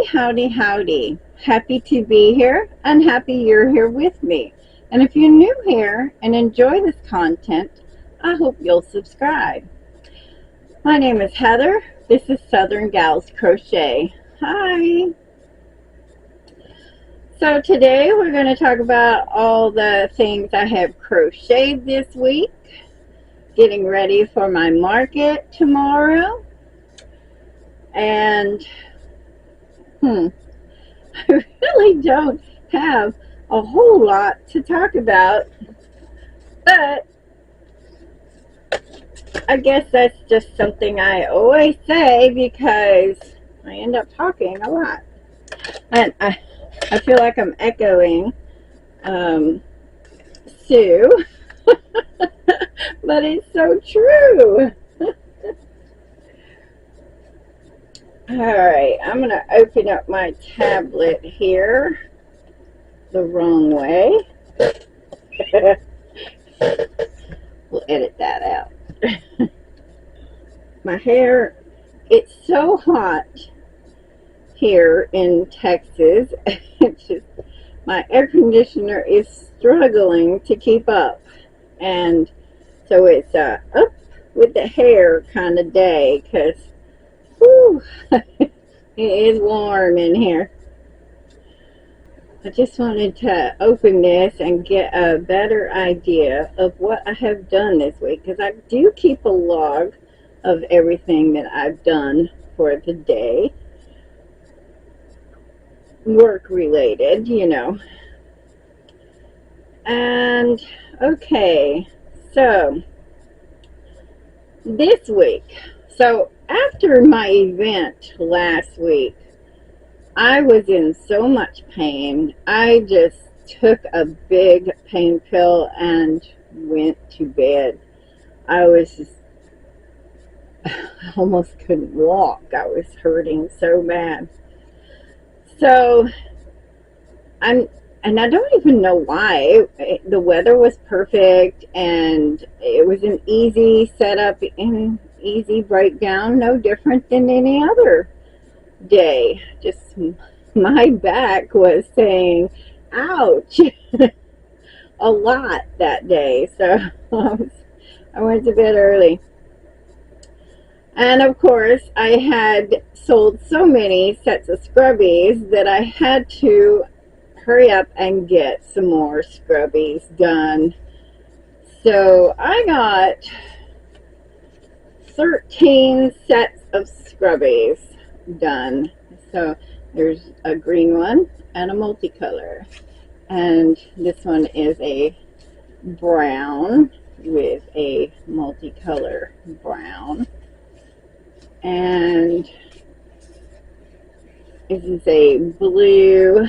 Howdy, howdy, howdy. Happy to be here and happy you're here with me. And if you're new here and enjoy this content, I hope you'll subscribe. My name is Heather. This is Southern Gals Crochet. Hi. So today we're going to talk about all the things I have crocheted this week, getting ready for my market tomorrow, and I really don't have a whole lot to talk about, but I guess that's just something I always say because I end up talking a lot. And I feel like I'm echoing Sue, but it's so true. Alright, I'm going to open up my tablet here the wrong way. We'll edit that out. My hair, it's so hot here in Texas. It's just, my air conditioner is struggling to keep up. And so it's up with the hair kind of day because it is warm in here. I just wanted to open this and get a better idea of what I have done this week, because I do keep a log of everything that I've done for the day, work related, you know. And okay, so this week, so after my event last week, I was in so much pain. I just took a big pain pill and went to bed. I was just, I almost couldn't walk. I was hurting so bad. So, and I don't even know why. The weather was perfect and it was an easy setup and easy breakdown, no different than any other day. Just my back was saying ouch a lot that day, so I went to bed early. And of course I had sold so many sets of scrubbies that I had to hurry up and get some more scrubbies done. So I got 13 sets of scrubbies done. So there's a green one and a multicolor, and this one is a brown with a multicolor brown, and this is a blue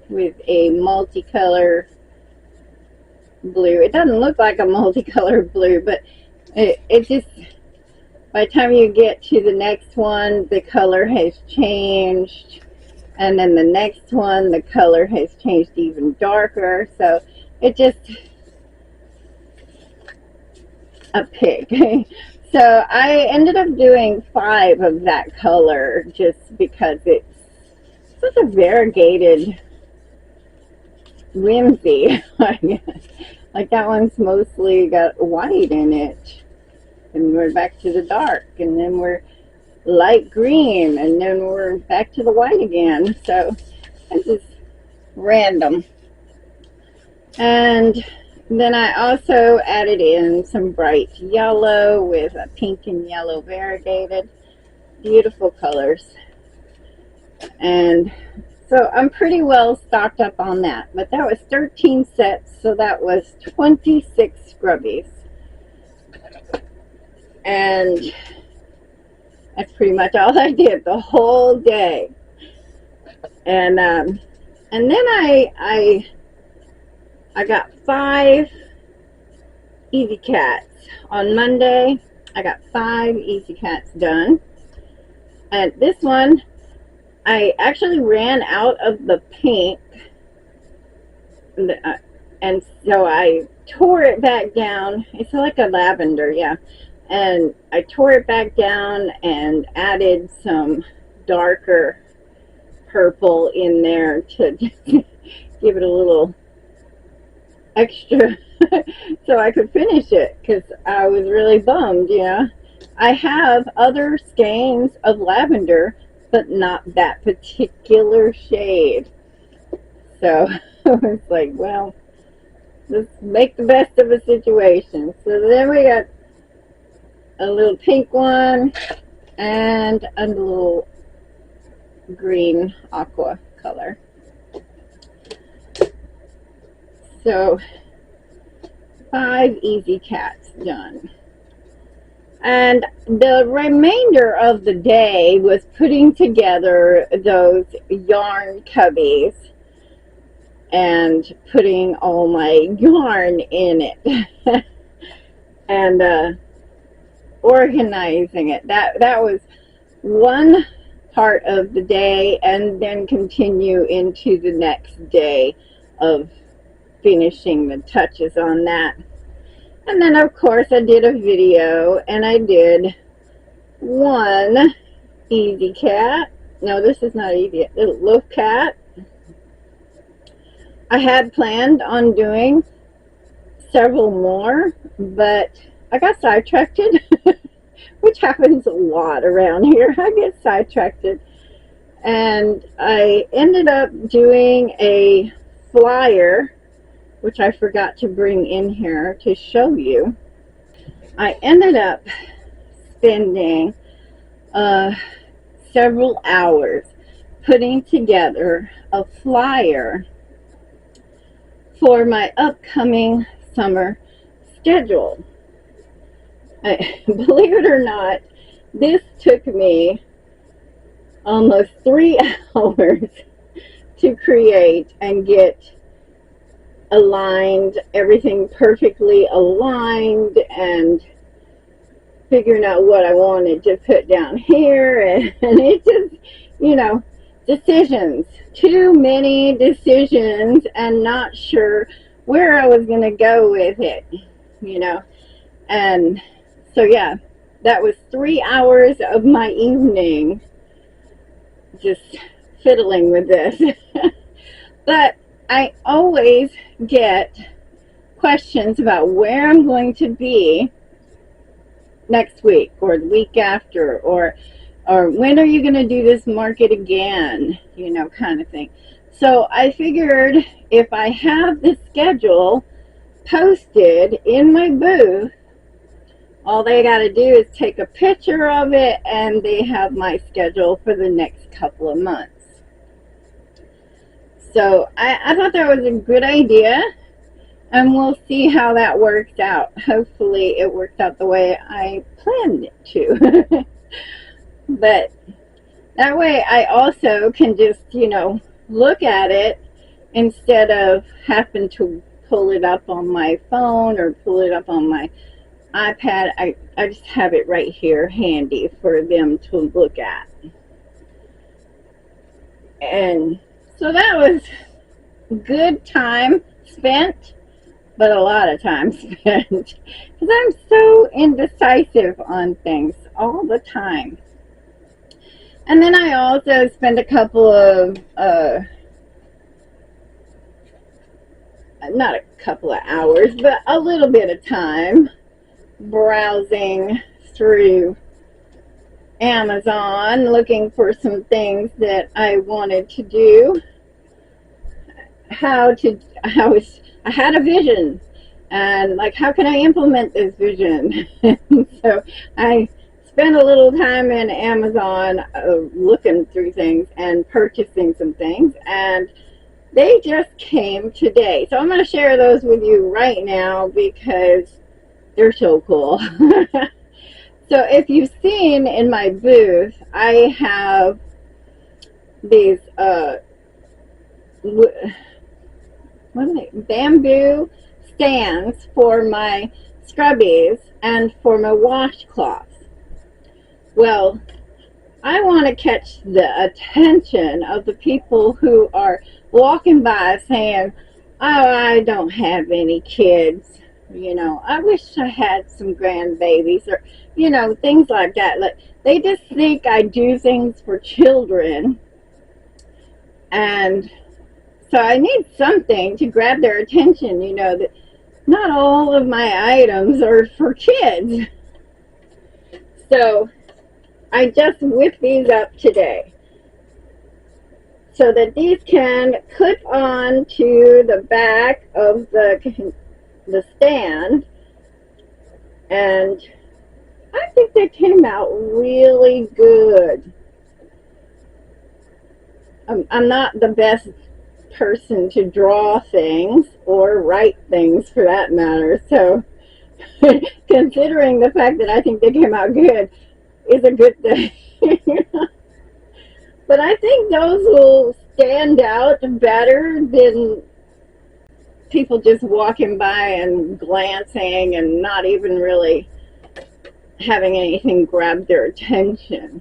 with a multicolor blue. It doesn't look like a multicolored blue, but it just, by the time you get to the next one, the color has changed. And then the next one, the color has changed even darker. So it just, a pig. So I ended up doing 5 of that color just because it's such a variegated whimsy. Like that one's mostly got white in it. And we're back to the dark, and then we're light green, and then we're back to the white again. So it's just random. And then I also added in some bright yellow with a pink and yellow variegated. Beautiful colors. And so I'm pretty well stocked up on that. But that was 13 sets, so that was 26 scrubbies. And that's pretty much all I did the whole day. And then I got 5 easy cats on Monday. I got 5 easy cats done. And this one, I actually ran out of the pink, and so I tore it back down. It's like a lavender, yeah. And I tore it back down and added some darker purple in there to give it a little extra so I could finish it, because I was really bummed, you know. I have other skeins of lavender, but not that particular shade. So I was like, well, let's make the best of a situation. So then we got a little pink one and a little green aqua color. So 5 easy cats done. And the remainder of the day was putting together those yarn cubbies and putting all my yarn in it and organizing it. That was one part of the day, and then continue into the next day of finishing the touches on that. And then of course I did a video, and I did one easy cat. No, this is not easy. Little loaf cat. I had planned on doing several more, but I got sidetracked, which happens a lot around here. I get sidetracked, and I ended up doing a flyer, which I forgot to bring in here to show you. I ended up spending several hours putting together a flyer for my upcoming summer schedule. Believe it or not, this took me almost 3 hours to create and get aligned, everything perfectly aligned, and figuring out what I wanted to put down here, and it just, you know, decisions, too many decisions, and not sure where I was going to go with it, you know. And so yeah, that was 3 hours of my evening just fiddling with this. But I always get questions about where I'm going to be next week or the week after, or when are you going to do this market again, you know, kind of thing. So I figured if I have the schedule posted in my booth, all they got to do is take a picture of it, and they have my schedule for the next couple of months. So I thought that was a good idea, and we'll see how that works out. Hopefully it works out the way I planned it to. But that way I also can just, you know, look at it instead of having to pull it up on my phone or pull it up on my iPad. I just have it right here handy for them to look at. And so that was good time spent, but a lot of time spent, because I'm so indecisive on things all the time. And then I also spent a couple of not a couple of hours, but a little bit of time browsing through Amazon, looking for some things that I wanted to do. I had a vision, and like, how can I implement this vision? So I spent a little time in Amazon looking through things and purchasing some things, and they just came today. So I'm going to share those with you right now because they're so cool. So if you've seen in my booth, I have these what are they? Bamboo stands for my scrubbies and for my washcloths. Well, I want to catch the attention of the people who are walking by saying, oh, I don't have any kids, you know, I wish I had some grandbabies, or, you know, things like that. Like, they just think I do things for children, And so I need something to grab their attention, you know, that not all of my items are for kids. So I just whipped these up today so that these can clip on to the back of the stand, and I think they came out really good. I'm not the best person to draw things or write things for that matter, so considering the fact that I think they came out good is a good thing. But I think those will stand out better than people just walking by and glancing and not even really having anything grab their attention.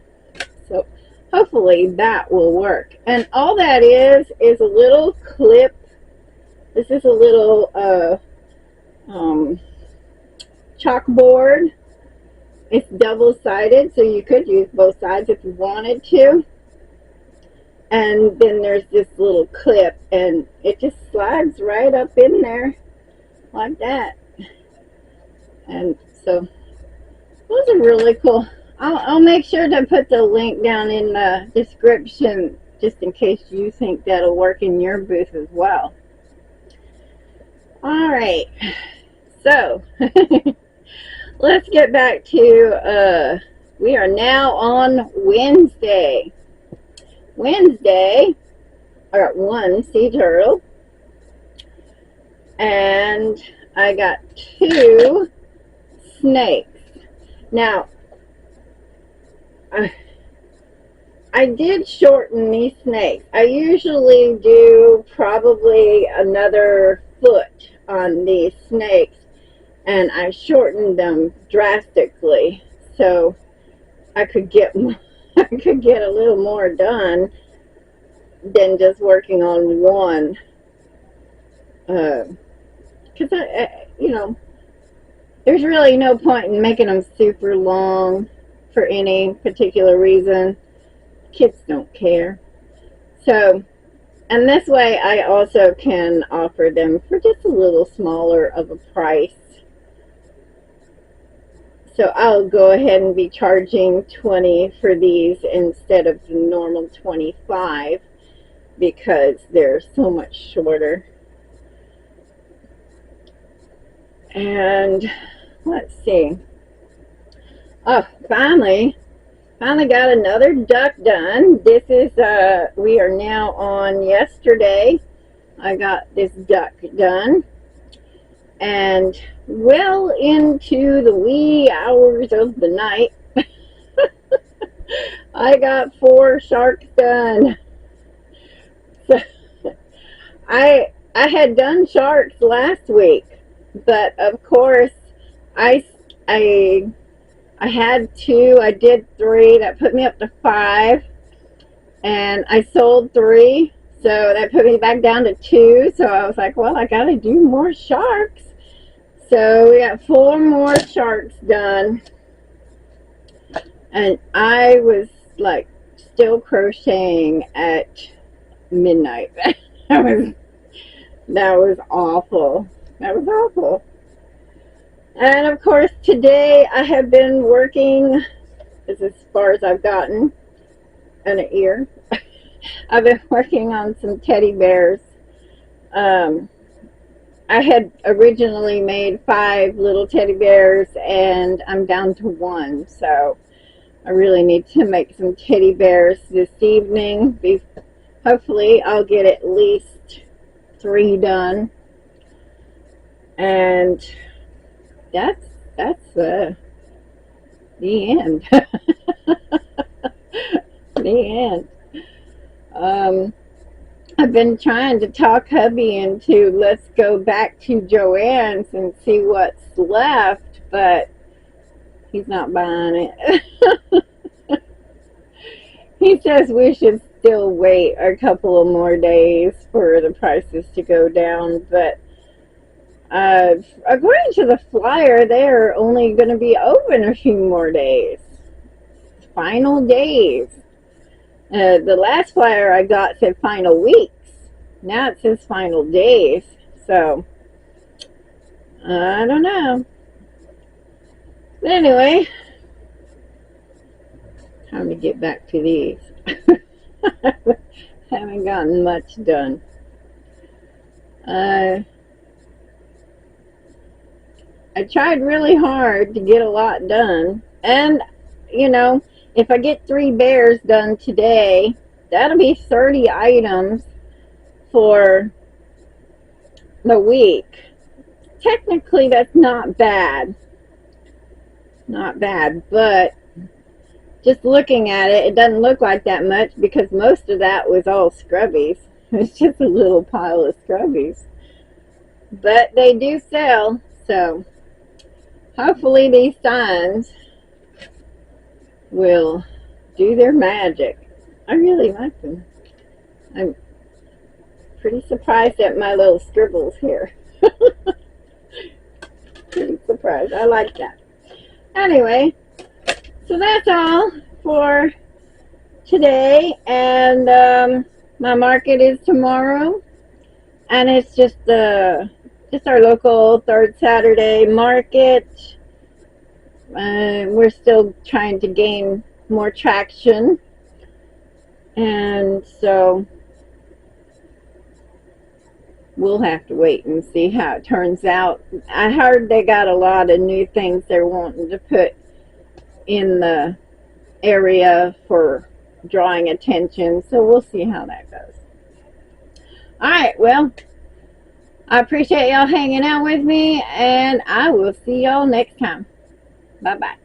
So hopefully that will work. And all that is a little clip. This is a little chalkboard. It's double-sided, so you could use both sides if you wanted to. And then there's this little clip, and it just slides right up in there like that. And so those are really cool. I'll make sure to put the link down in the description just in case you think that'll work in your booth as well. All right, so let's get back to, we are now on Wednesday. Wednesday, I got one sea turtle, and I got 2 snakes. Now, I did shorten these snakes. I usually do probably another foot on these snakes, and I shortened them drastically so I could get I could get a little more done than just working on one. Because you know, there's really no point in making them super long for any particular reason. Kids don't care. So, and this way I also can offer them for just a little smaller of a price. So I'll go ahead and be charging $20 for these instead of the normal $25 because they're so much shorter. And let's see. Oh, finally got another duck done. This is, we are now on yesterday. I got this duck done. And well into the wee hours of the night, I got 4 sharks done. So, I had done sharks last week, but of course I had 2, I did 3, that put me up to 5, and I sold 3, so that put me back down to 2, so I was like, well, I gotta do more sharks. So we got 4 more sharks done, and I was like still crocheting at midnight. that was awful. That was awful. And of course today I have been working, this is as far as I've gotten, and an ear. I've been working on some teddy bears. I had originally made 5 little teddy bears, and I'm down to 1, so I really need to make some teddy bears this evening. Hopefully I'll get at least 3 done, and that's the end. The end. I've been trying to talk hubby into let's go back to Joann's and see what's left, but he's not buying it. He says we should still wait a couple of more days for the prices to go down, but according to the flyer, they're only going to be open a few more days. Final days. The last flyer I got said final weeks. Now it says final days. So, I don't know. But anyway, time to get back to these. Haven't gotten much done. I tried really hard to get a lot done. And, you know, if I get 3 bears done today, that'll be 30 items for the week. Technically, that's not bad. Not bad, but just looking at it, it doesn't look like that much because most of that was all scrubbies. It's just a little pile of scrubbies. But they do sell, so hopefully these signs will do their magic. I really like them. I'm pretty surprised at my little scribbles here. Pretty surprised. I like that. Anyway, so that's all for today, and my market is tomorrow, and it's just our local third Saturday market. We're still trying to gain more traction, and so we'll have to wait and see how it turns out. I heard they got a lot of new things they're wanting to put in the area for drawing attention, so we'll see how that goes. Alright, well, I appreciate y'all hanging out with me, and I will see y'all next time. Bye bye.